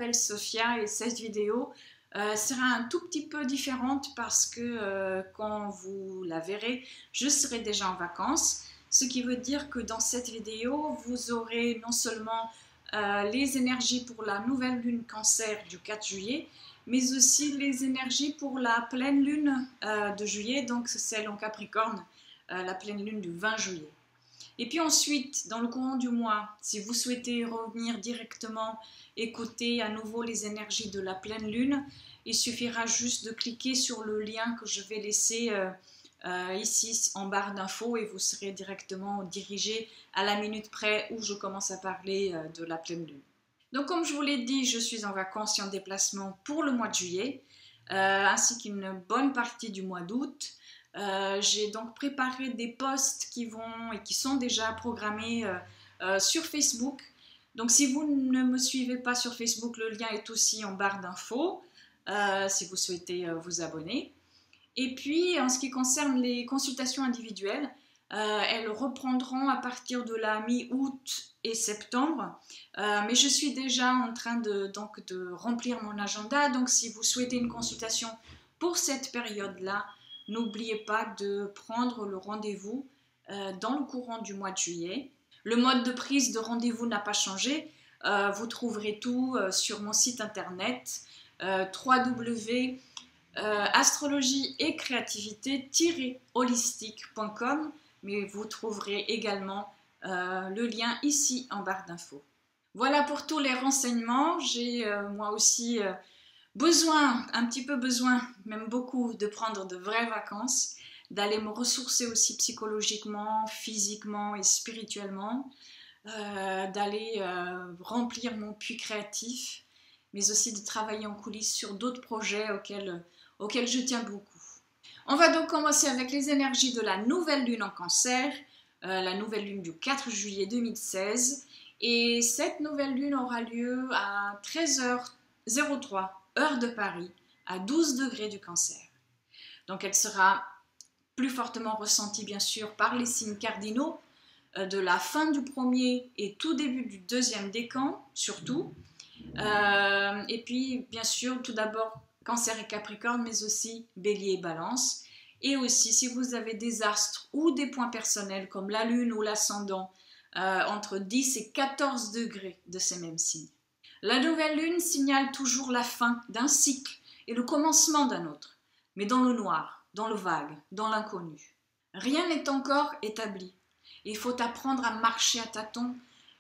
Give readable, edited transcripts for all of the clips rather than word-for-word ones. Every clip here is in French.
m'appelle Sophia et cette vidéo sera un tout petit peu différente parce que quand vous la verrez, je serai déjà en vacances. Ce qui veut dire que dans cette vidéo, vous aurez non seulement les énergies pour la nouvelle lune Cancer du 4 juillet, mais aussi les énergies pour la pleine lune de juillet, donc celle en Capricorne, la pleine lune du 20 juillet. Et puis ensuite, dans le courant du mois, si vous souhaitez revenir directement écouter à nouveau les énergies de la pleine lune, il suffira juste de cliquer sur le lien que je vais laisser ici en barre d'infos et vous serez directement dirigé à la minute près où je commence à parler de la pleine lune. Donc comme je vous l'ai dit, je suis en vacances et en déplacement pour le mois de juillet, ainsi qu'une bonne partie du mois d'août. J'ai donc préparé des posts qui sont déjà programmés sur Facebook. Donc si vous ne me suivez pas sur Facebook, le lien est aussi en barre d'infos si vous souhaitez vous abonner. Et puis en ce qui concerne les consultations individuelles, elles reprendront à partir de la mi-août et septembre. Mais je suis déjà en train de remplir mon agenda. Donc si vous souhaitez une consultation pour cette période-là, n'oubliez pas de prendre le rendez-vous dans le courant du mois de juillet. Le mode de prise de rendez-vous n'a pas changé. Vous trouverez tout sur mon site internet www.astrologie et créativité-holistique.com, mais vous trouverez également le lien ici en barre d'infos. Voilà pour tous les renseignements. J'ai moi aussi un petit peu besoin, même beaucoup, de prendre de vraies vacances, d'aller me ressourcer aussi psychologiquement, physiquement et spirituellement, d'aller remplir mon puits créatif, mais aussi de travailler en coulisses sur d'autres projets auxquels je tiens beaucoup. On va donc commencer avec les énergies de la nouvelle lune en Cancer, la nouvelle lune du 4 juillet 2016, et cette nouvelle lune aura lieu à 13h03, heure de Paris, à 12 degrés du Cancer. Donc elle sera plus fortement ressentie bien sûr par les signes cardinaux de la fin du premier et tout début du deuxième décan, surtout. Et puis bien sûr tout d'abord Cancer et Capricorne, mais aussi Bélier et Balance. Et aussi si vous avez des astres ou des points personnels comme la lune ou l'ascendant entre 10 et 14 degrés de ces mêmes signes. La nouvelle lune signale toujours la fin d'un cycle et le commencement d'un autre, mais dans le noir, dans le vague, dans l'inconnu. Rien n'est encore établi. Il faut apprendre à marcher à tâtons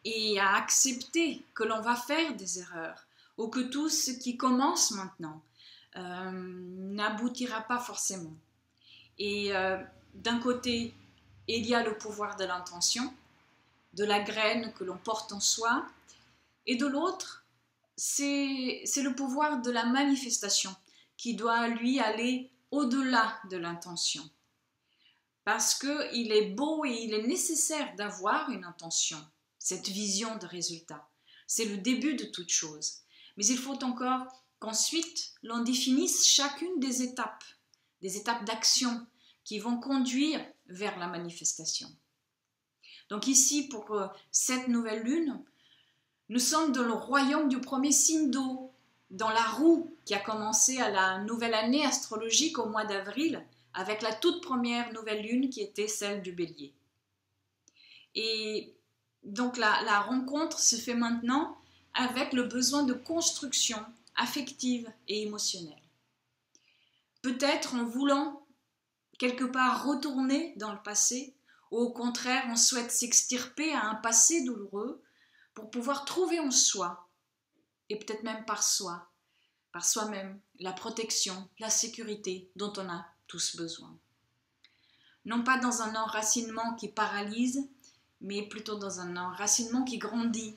et à accepter que l'on va faire des erreurs ou que tout ce qui commence maintenant n'aboutira pas forcément. Et d'un côté, il y a le pouvoir de l'intention, de la graine que l'on porte en soi, et de l'autre, c'est le pouvoir de la manifestation qui doit lui aller au-delà de l'intention. Parce qu'il est beau et il est nécessaire d'avoir une intention, cette vision de résultat. C'est le début de toute chose. Mais il faut encore qu'ensuite l'on définisse chacune des étapes d'action qui vont conduire vers la manifestation. Donc ici, pour cette nouvelle lune, nous sommes dans le royaume du premier signe d'eau, dans la roue qui a commencé à la nouvelle année astrologique au mois d'avril, avec la toute première nouvelle lune qui était celle du Bélier. Et donc la rencontre se fait maintenant avec le besoin de construction affective et émotionnelle. Peut-être en voulant quelque part retourner dans le passé, ou au contraire on souhaite s'extirper à un passé douloureux pour pouvoir trouver en soi, et peut-être même par soi-même, la protection, la sécurité dont on a tous besoin. Non pas dans un enracinement qui paralyse, mais plutôt dans un enracinement qui grandit,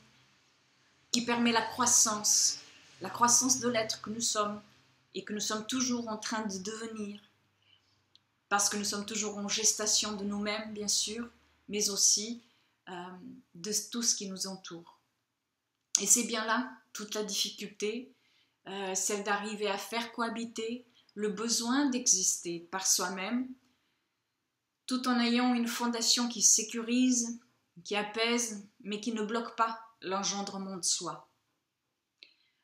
qui permet la croissance de l'être que nous sommes et que nous sommes toujours en train de devenir, parce que nous sommes toujours en gestation de nous-mêmes, bien sûr, mais aussi de tout ce qui nous entoure. Et c'est bien là toute la difficulté, celle d'arriver à faire cohabiter le besoin d'exister par soi-même, tout en ayant une fondation qui sécurise, qui apaise, mais qui ne bloque pas l'engendrement de soi.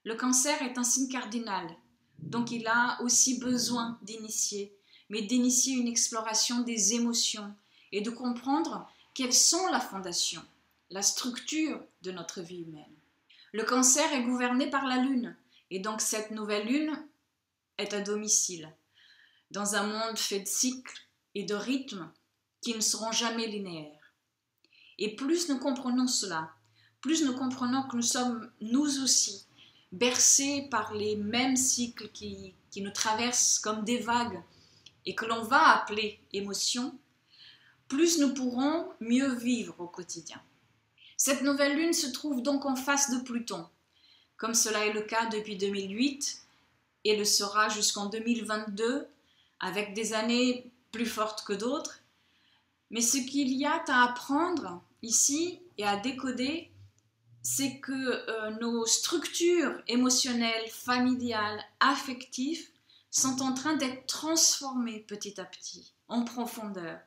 Le cancer est un signe cardinal, donc il a aussi besoin d'initier, mais d'initier une exploration des émotions et de comprendre quelles sont la fondation, la structure de notre vie humaine. Le cancer est gouverné par la lune, et donc cette nouvelle lune est à domicile, dans un monde fait de cycles et de rythmes qui ne seront jamais linéaires. Et plus nous comprenons cela, plus nous comprenons que nous sommes nous aussi bercés par les mêmes cycles qui nous traversent comme des vagues et que l'on va appeler émotions, plus nous pourrons mieux vivre au quotidien. Cette nouvelle lune se trouve donc en face de Pluton, comme cela est le cas depuis 2008 et le sera jusqu'en 2022, avec des années plus fortes que d'autres. Mais ce qu'il y a à apprendre ici et à décoder, c'est que nos structures émotionnelles, familiales, affectives sont en train d'être transformées petit à petit, en profondeur.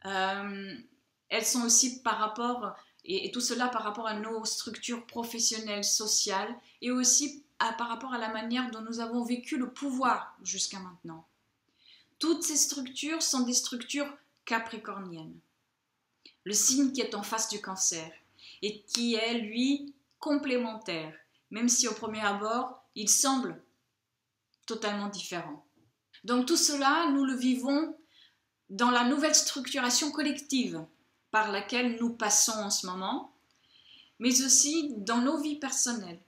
Elles sont aussi par rapport, et tout cela par rapport à nos structures professionnelles, sociales, et aussi par rapport à la manière dont nous avons vécu le pouvoir jusqu'à maintenant. Toutes ces structures sont des structures capricorniennes. Le signe qui est en face du cancer et qui est, lui, complémentaire, même si au premier abord, il semble totalement différent. Donc tout cela, nous le vivons dans la nouvelle structuration collective par laquelle nous passons en ce moment, mais aussi dans nos vies personnelles,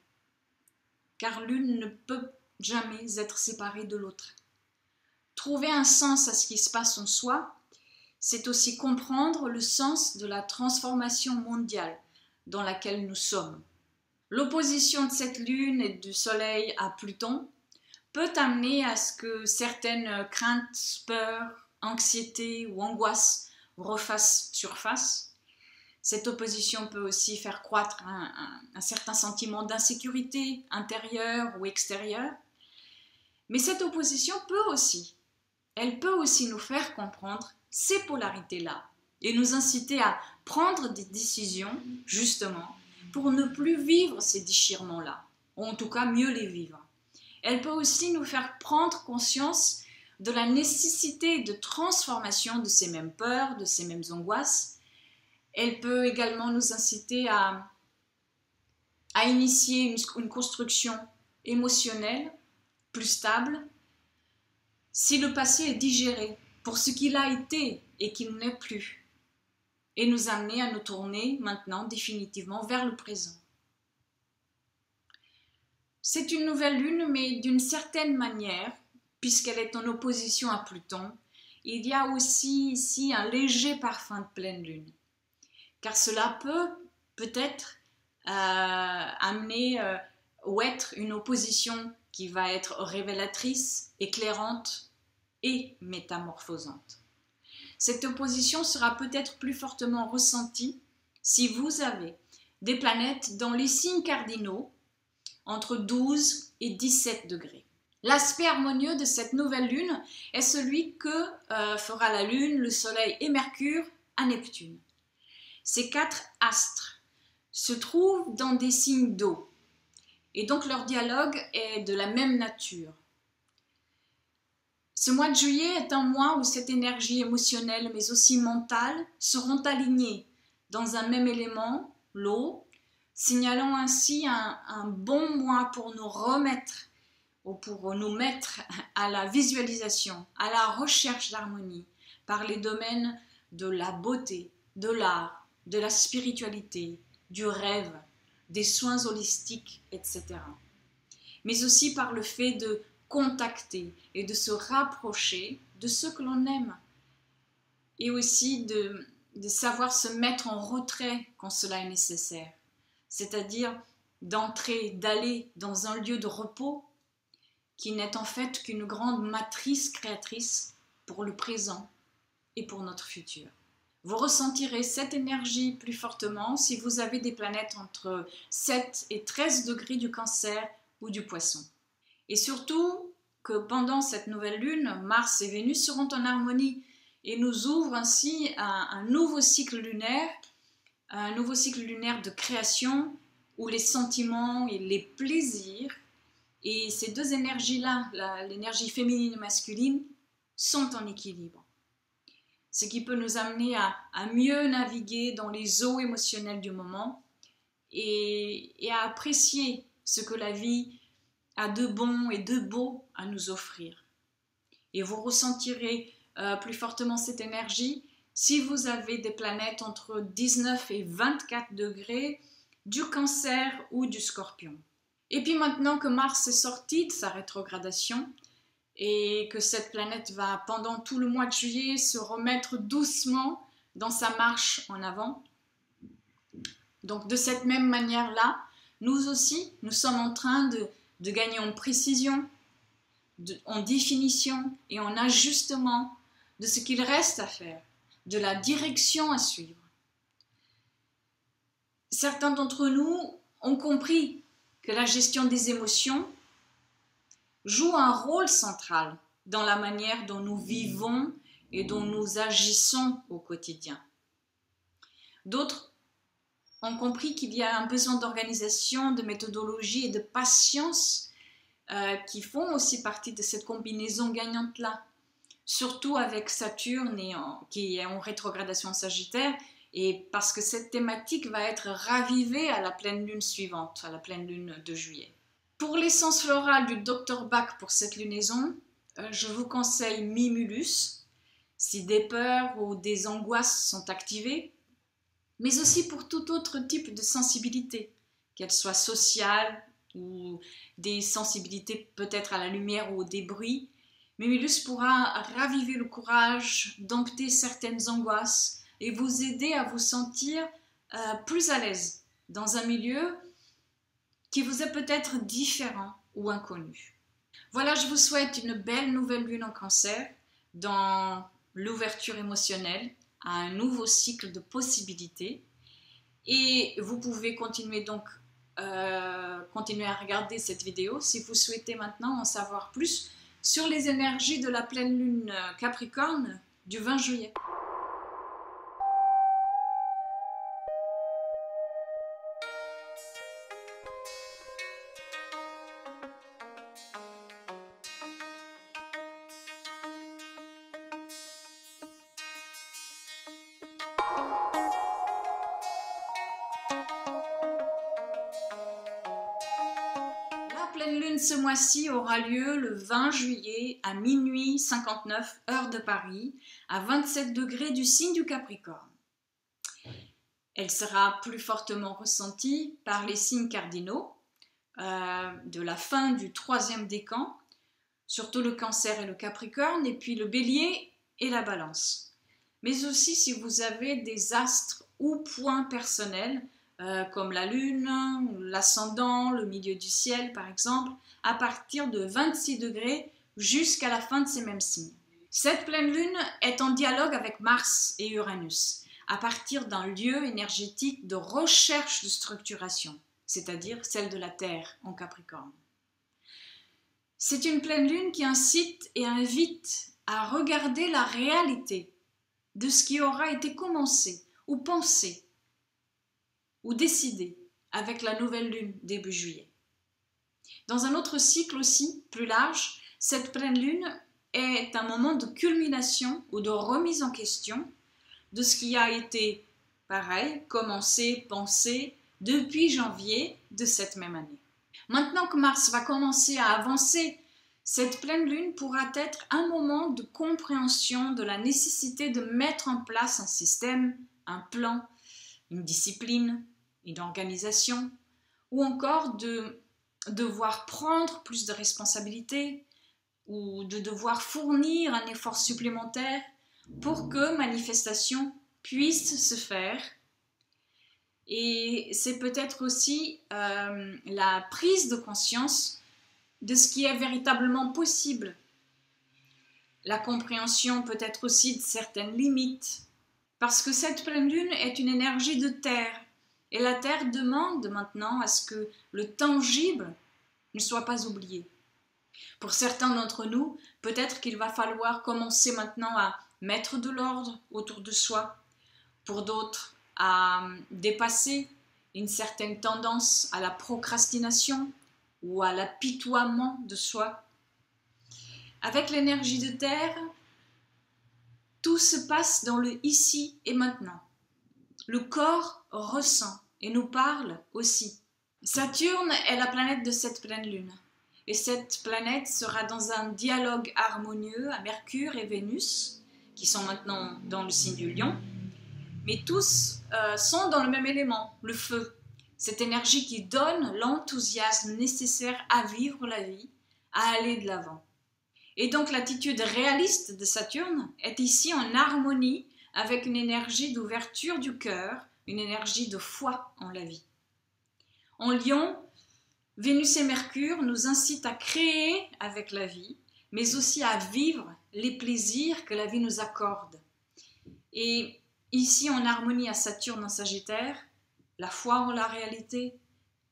car l'une ne peut jamais être séparée de l'autre. Trouver un sens à ce qui se passe en soi, c'est aussi comprendre le sens de la transformation mondiale dans laquelle nous sommes. L'opposition de cette lune et du soleil à Pluton peut amener à ce que certaines craintes, peurs, anxiété ou angoisse refassent surface. Cette opposition peut aussi faire croître un certain sentiment d'insécurité intérieure ou extérieure. Mais cette opposition elle peut aussi nous faire comprendre ces polarités-là et nous inciter à prendre des décisions, justement, pour ne plus vivre ces déchirements-là, ou en tout cas mieux les vivre. Elle peut aussi nous faire prendre conscience de la nécessité de transformation de ces mêmes peurs, de ces mêmes angoisses. Elle peut également nous inciter à initier une construction émotionnelle plus stable, si le passé est digéré pour ce qu'il a été et qu'il n'est plus, et nous amener à nous tourner maintenant définitivement vers le présent. C'est une nouvelle lune, mais d'une certaine manière, puisqu'elle est en opposition à Pluton, il y a aussi ici un léger parfum de pleine lune, car cela peut-être amener ou être une opposition qui va être révélatrice, éclairante et métamorphosante. Cette opposition sera peut-être plus fortement ressentie si vous avez des planètes dans les signes cardinaux entre 12 et 17 degrés. L'aspect harmonieux de cette nouvelle lune est celui que fera la lune, le soleil et Mercure à Neptune. Ces 4 astres se trouvent dans des signes d'eau et donc leur dialogue est de la même nature. Ce mois de juillet est un mois où cette énergie émotionnelle mais aussi mentale seront alignées dans un même élément, l'eau, signalant ainsi un bon mois pour nous remettre ou pour nous mettre à la visualisation, à la recherche d'harmonie par les domaines de la beauté, de l'art, de la spiritualité, du rêve, des soins holistiques, etc. Mais aussi par le fait de contacter et de se rapprocher de ceux que l'on aime et aussi de savoir se mettre en retrait quand cela est nécessaire, c'est-à-dire d'entrer, d'aller dans un lieu de repos qui n'est en fait qu'une grande matrice créatrice pour le présent et pour notre futur. Vous ressentirez cette énergie plus fortement si vous avez des planètes entre 7 et 13 degrés du Cancer ou du Poisson. Et surtout que pendant cette nouvelle lune, Mars et Vénus seront en harmonie et nous ouvrent ainsi un nouveau cycle lunaire de création où les sentiments et les plaisirs, et ces deux énergies-là, l'énergie féminine et masculine, sont en équilibre. Ce qui peut nous amener à mieux naviguer dans les eaux émotionnelles du moment et à apprécier ce que la vie a de bon et de beau à nous offrir. Et vous ressentirez plus fortement cette énergie si vous avez des planètes entre 19 et 24 degrés du Cancer ou du Scorpion. Et puis maintenant que Mars est sorti de sa rétrogradation et que cette planète va pendant tout le mois de juillet se remettre doucement dans sa marche en avant, donc de cette même manière-là, nous aussi, nous sommes en train de gagner en précision, en définition et en ajustement de ce qu'il reste à faire, de la direction à suivre. Certains d'entre nous ont compris que la gestion des émotions joue un rôle central dans la manière dont nous vivons et dont nous agissons au quotidien. D'autres ont compris qu'il y a un besoin d'organisation, de méthodologie et de patience qui font aussi partie de cette combinaison gagnante-là. Surtout avec Saturne qui est en rétrogradation Sagittaire, et parce que cette thématique va être ravivée à la pleine lune suivante, à la pleine lune de juillet. Pour l'essence florale du Dr Bach pour cette lunaison, je vous conseille Mimulus, si des peurs ou des angoisses sont activées, mais aussi pour tout autre type de sensibilité, qu'elle soit sociale ou des sensibilités peut-être à la lumière ou des bruits. Mimulus pourra raviver le courage, dompter certaines angoisses et vous aider à vous sentir plus à l'aise dans un milieu qui vous est peut-être différent ou inconnu. Voilà, je vous souhaite une belle nouvelle lune en Cancer dans l'ouverture émotionnelle à un nouveau cycle de possibilités. Et vous pouvez continuer à regarder cette vidéo si vous souhaitez maintenant en savoir plus sur les énergies de la pleine lune Capricorne du 20 juillet. La pleine lune ce mois-ci aura lieu le 20 juillet à minuit 59 heure de Paris, à 27 degrés du signe du Capricorne. Elle sera plus fortement ressentie par les signes cardinaux de la fin du 3e décan, surtout le Cancer et le Capricorne, et puis le Bélier et la Balance. Mais aussi si vous avez des astres ou points personnels, comme la Lune, l'ascendant, le milieu du ciel par exemple, à partir de 26 degrés jusqu'à la fin de ces mêmes signes. Cette pleine lune est en dialogue avec Mars et Uranus, à partir d'un lieu énergétique de recherche de structuration, c'est-à-dire celle de la Terre en Capricorne. C'est une pleine lune qui incite et invite à regarder la réalité de ce qui aura été commencé ou pensé ou décidé avec la nouvelle lune début juillet. Dans un autre cycle aussi, plus large, cette pleine lune est un moment de culmination ou de remise en question de ce qui a été, pareil, commencé, pensé depuis janvier de cette même année. Maintenant que Mars va commencer à avancer, cette pleine lune pourra être un moment de compréhension de la nécessité de mettre en place un système, un plan, une discipline, une organisation, ou encore de devoir prendre plus de responsabilités ou de devoir fournir un effort supplémentaire pour que manifestation puisse se faire. Et c'est peut-être aussi la prise de conscience de ce qui est véritablement possible. La compréhension peut-être aussi de certaines limites, parce que cette pleine lune est une énergie de terre. Et la Terre demande maintenant à ce que le tangible ne soit pas oublié. Pour certains d'entre nous, peut-être qu'il va falloir commencer maintenant à mettre de l'ordre autour de soi. Pour d'autres, à dépasser une certaine tendance à la procrastination ou à l'apitoiement de soi. Avec l'énergie de terre, tout se passe dans le ici et maintenant. Le corps ressent et nous parle aussi. Saturne est la planète de cette pleine lune. Et cette planète sera dans un dialogue harmonieux à Mercure et Vénus, qui sont maintenant dans le signe du Lion. Mais tous sont dans le même élément, le feu. Cette énergie qui donne l'enthousiasme nécessaire à vivre la vie, à aller de l'avant. Et donc l'attitude réaliste de Saturne est ici en harmonie avec une énergie d'ouverture du cœur, une énergie de foi en la vie. En Lion, Vénus et Mercure nous incitent à créer avec la vie, mais aussi à vivre les plaisirs que la vie nous accorde. Et ici, en harmonie à Saturne en Sagittaire, la foi en la réalité,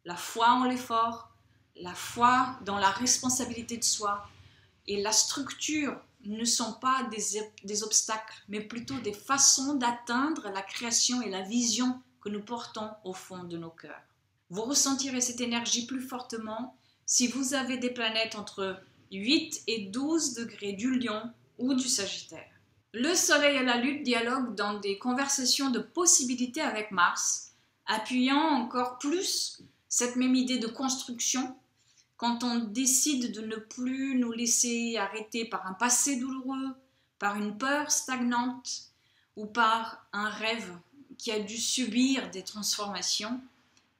la foi en l'effort, la foi dans la responsabilité de soi et la structure ne sont pas des obstacles, mais plutôt des façons d'atteindre la création et la vision que nous portons au fond de nos cœurs. Vous ressentirez cette énergie plus fortement si vous avez des planètes entre 8 et 12 degrés du Lion ou du Sagittaire. Le Soleil et la Lune dialoguent dans des conversations de possibilités avec Mars, appuyant encore plus cette même idée de construction quand on décide de ne plus nous laisser arrêter par un passé douloureux, par une peur stagnante ou par un rêve qui a dû subir des transformations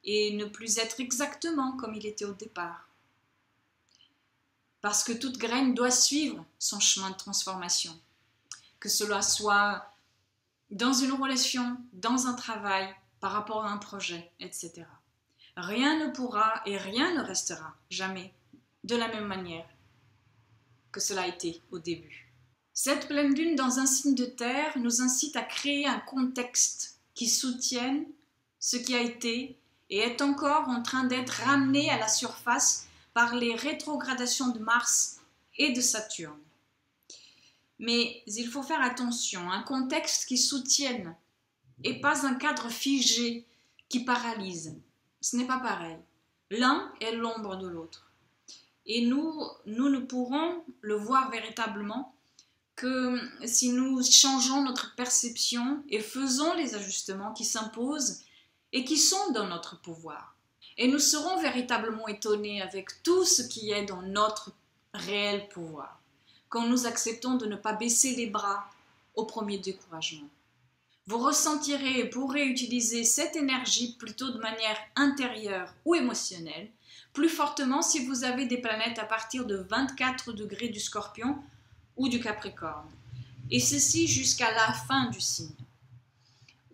et ne plus être exactement comme il était au départ. Parce que toute graine doit suivre son chemin de transformation, que cela soit dans une relation, dans un travail, par rapport à un projet, etc. Rien ne pourra et rien ne restera jamais de la même manière que cela a été au début. Cette pleine lune dans un signe de terre nous incite à créer un contexte qui soutienne ce qui a été et est encore en train d'être ramené à la surface par les rétrogradations de Mars et de Saturne. Mais il faut faire attention, un contexte qui soutienne et pas un cadre figé qui paralyse. Ce n'est pas pareil. L'un est l'ombre de l'autre. Et nous ne pourrons le voir véritablement que si nous changeons notre perception et faisons les ajustements qui s'imposent et qui sont dans notre pouvoir. Et nous serons véritablement étonnés avec tout ce qui est dans notre réel pouvoir, quand nous acceptons de ne pas baisser les bras au premier découragement. Vous ressentirez et pourrez utiliser cette énergie plutôt de manière intérieure ou émotionnelle, plus fortement si vous avez des planètes à partir de 24 degrés du Scorpion ou du Capricorne, et ceci jusqu'à la fin du signe,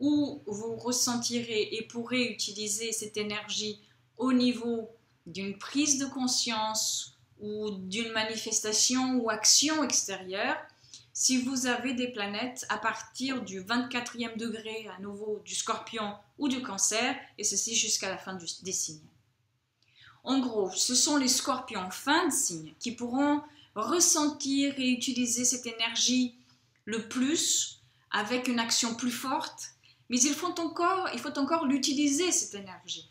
où vous ressentirez et pourrez utiliser cette énergie au niveau d'une prise de conscience ou d'une manifestation ou action extérieure, si vous avez des planètes à partir du 24e degré à nouveau du Scorpion ou du Cancer, et ceci jusqu'à la fin des signes. En gros, ce sont les Scorpions fin de signe qui pourront ressentir et utiliser cette énergie le plus avec une action plus forte, mais il faut encore l'utiliser cette énergie.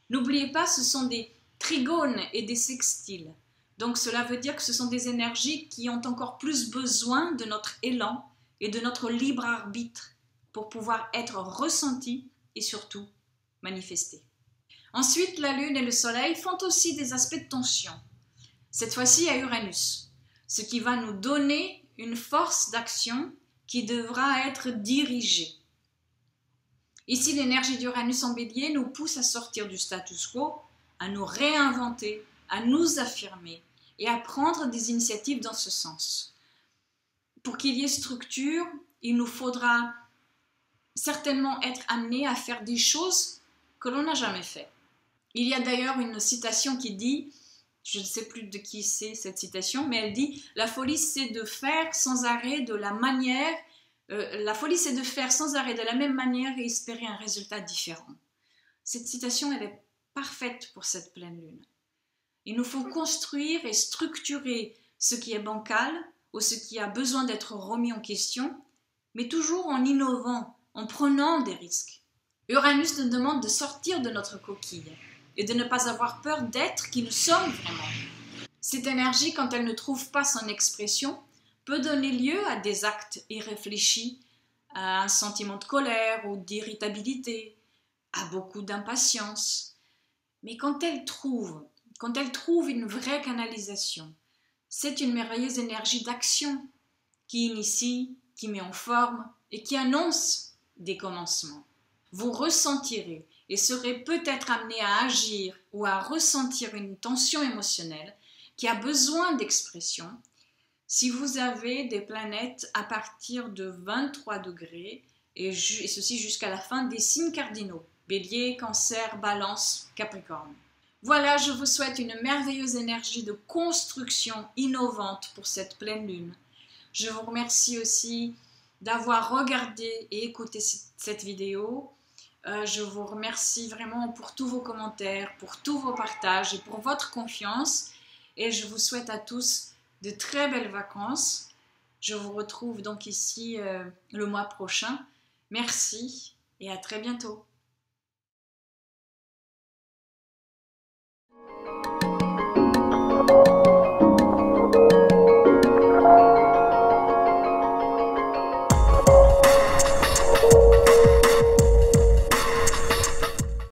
N'oubliez pas, ce sont des trigones et des sextiles. Donc cela veut dire que ce sont des énergies qui ont encore plus besoin de notre élan et de notre libre arbitre pour pouvoir être ressenties et surtout manifestées. Ensuite, la Lune et le Soleil font aussi des aspects de tension, cette fois-ci à Uranus, ce qui va nous donner une force d'action qui devra être dirigée. Ici, l'énergie d'Uranus en Bélier nous pousse à sortir du status quo, à nous réinventer, à nous affirmer et à prendre des initiatives dans ce sens. Pour qu'il y ait structure, il nous faudra certainement être amené à faire des choses que l'on n'a jamais fait. Il y a d'ailleurs une citation qui dit, je ne sais plus de qui c'est cette citation, mais elle dit « La folie, c'est de faire sans arrêt de la manière, la folie, c'est de faire sans arrêt de la même manière et espérer un résultat différent. » Cette citation, elle est parfaite pour cette pleine lune. Il nous faut construire et structurer ce qui est bancal ou ce qui a besoin d'être remis en question, mais toujours en innovant, en prenant des risques. Uranus nous demande de sortir de notre coquille et de ne pas avoir peur d'être qui nous sommes vraiment. Cette énergie, quand elle ne trouve pas son expression, peut donner lieu à des actes irréfléchis, à un sentiment de colère ou d'irritabilité, à beaucoup d'impatience. Mais quand elle trouve une vraie canalisation, c'est une merveilleuse énergie d'action qui initie, qui met en forme et qui annonce des commencements. Vous ressentirez et serez peut-être amené à agir ou à ressentir une tension émotionnelle qui a besoin d'expression si vous avez des planètes à partir de 23 degrés et ceci jusqu'à la fin des signes cardinaux, Bélier, Cancer, Balance, Capricorne. Voilà, je vous souhaite une merveilleuse énergie de construction innovante pour cette pleine lune. Je vous remercie aussi d'avoir regardé et écouté cette vidéo. Je vous remercie vraiment pour tous vos commentaires, pour tous vos partages et pour votre confiance. Et je vous souhaite à tous de très belles vacances. Je vous retrouve donc ici le mois prochain. Merci et à très bientôt.